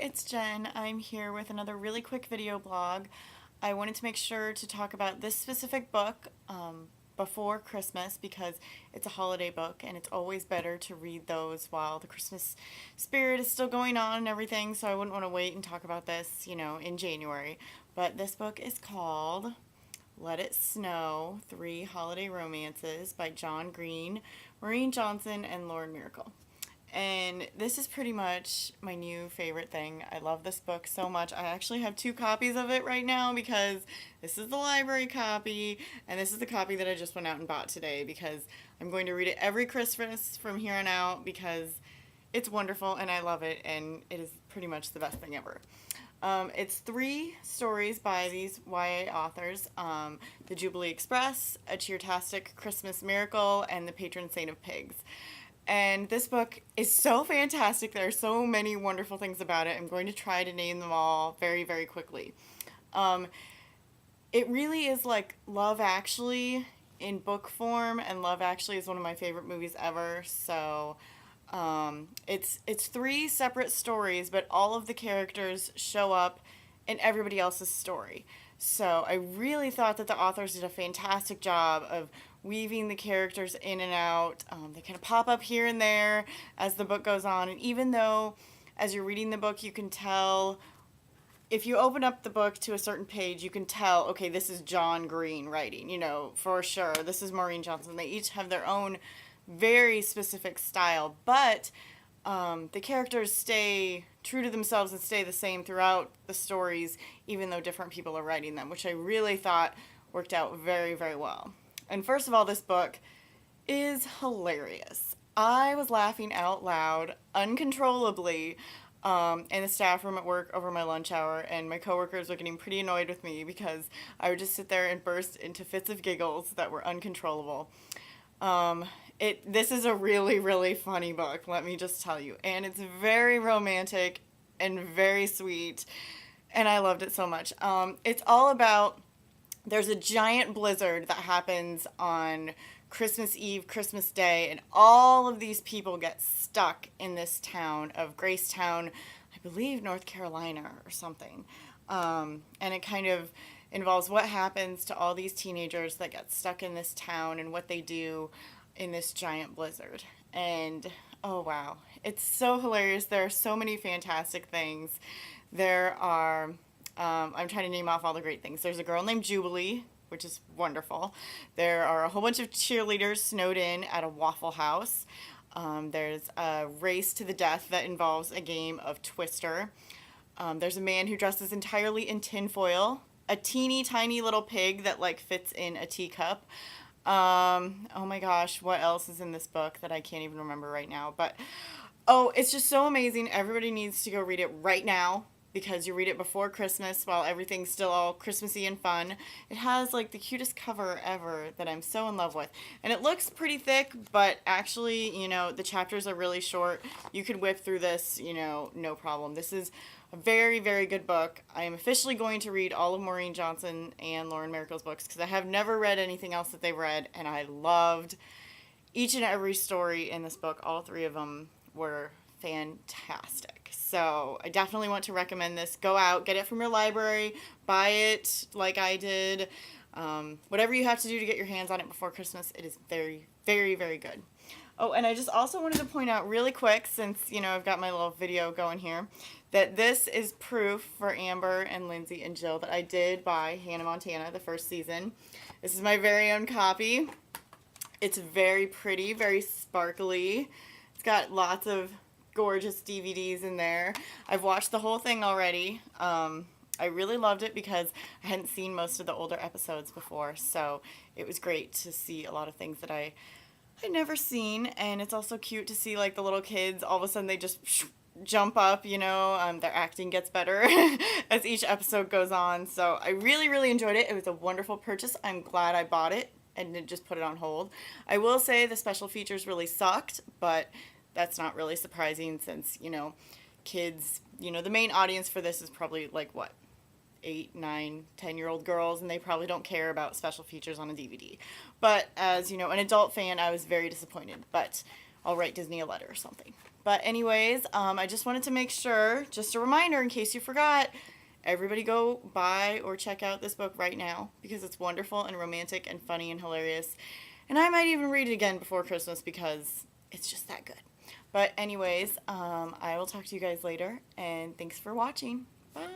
it's Jen. I'm here with another really quick video blog. I wanted to make sure to talk about this specific book before Christmas because it's a holiday book and it's always better to read those while the Christmas spirit is still going on and everything, so I wouldn't want to wait and talk about this, in January. But this book is called Let It Snow, Three Holiday Romances by John Green, Maureen Johnson, and Lauren Miracle. And this is pretty much my new favorite thing. I love this book so much. I actually have two copies of it right now because this is the library copy and this is the copy that I just went out and bought today because I'm going to read it every Christmas from here on out because it's wonderful and I love it and it is pretty much the best thing ever. It's three stories by these YA authors, The Jubilee Express, A Cheertastic Christmas Miracle, and The Patron Saint of Pigs. And this book is so fantastic. There are so many wonderful things about it. I'm going to try to name them all very, very quickly. It really is like Love Actually in book form, and Love Actually is one of my favorite movies ever. So it's three separate stories, but all of the characters show up in everybody else's story. So I really thought that the authors did a fantastic job of weaving the characters in and out. They kind of pop up here and there as the book goes on. And even though as you're reading the book, you can tell, if you open up the book to a certain page, you can tell, okay, this is John Green writing, for sure. This is Maureen Johnson. They each have their own very specific style, but the characters stay true to themselves and stay the same throughout the stories, even though different people are writing them, which I really thought worked out very, very well. And first of all, this book is hilarious. I was laughing out loud, uncontrollably, in the staff room at work over my lunch hour, and my coworkers were getting pretty annoyed with me because I would just sit there and burst into fits of giggles that were uncontrollable. This is a really, really funny book, let me just tell you. And it's very romantic and very sweet, and I loved it so much. It's all about, there's a giant blizzard that happens on Christmas Eve, Christmas Day, and all of these people get stuck in this town of Gracetown, I believe North Carolina or something. And it kind of involves what happens to all these teenagers that get stuck in this town and what they do in this giant blizzard. And oh wow, it's so hilarious. There are so many fantastic things. There are, I'm trying to name off all the great things. There's a girl named Jubilee, which is wonderful. There are a whole bunch of cheerleaders snowed in at a Waffle House. There's a race to the death that involves a game of Twister. There's a man who dresses entirely in tinfoil. A teeny tiny little pig that fits in a teacup. Oh my gosh, what else is in this book that I can't even remember right now? But, oh, it's just so amazing. Everybody needs to go read it right now because you read it before Christmas while everything's still all Christmassy and fun. It has the cutest cover ever that I'm so in love with. And it looks pretty thick, but actually, the chapters are really short. You could whip through this, no problem. This is a very, very good book. I am officially going to read all of Maureen Johnson and Lauren Miracle's books because I have never read anything else that they've read, and I loved each and every story in this book. All three of them were fantastic. So I definitely want to recommend this. Go out, get it from your library, buy it like I did. Whatever you have to do to get your hands on it before Christmas, it is very, very, very good. Oh, and I just also wanted to point out really quick, since, I've got my little video going here, that this is proof for Amber and Lindsay and Jill that I did buy Hannah Montana, the first season. This is my very own copy. It's very pretty, very sparkly. It's got lots of gorgeous DVDs in there. I've watched the whole thing already. I really loved it because I hadn't seen most of the older episodes before, so it was great to see a lot of things that I'd never seen, and it's also cute to see the little kids, all of a sudden they just jump up, their acting gets better as each episode goes on. So I really, really enjoyed it. It was a wonderful purchase. I'm glad I bought it and didn't just put it on hold. I will say the special features really sucked, but that's not really surprising since, kids, the main audience for this is probably 8, 9, 10-year-old girls, and they probably don't care about special features on a DVD. But as, an adult fan, I was very disappointed. But I'll write Disney a letter or something. But anyways, I just wanted to make sure, just a reminder in case you forgot, everybody go buy or check out this book right now because it's wonderful and romantic and funny and hilarious. And I might even read it again before Christmas because it's just that good. But anyways, I will talk to you guys later, and thanks for watching. Bye.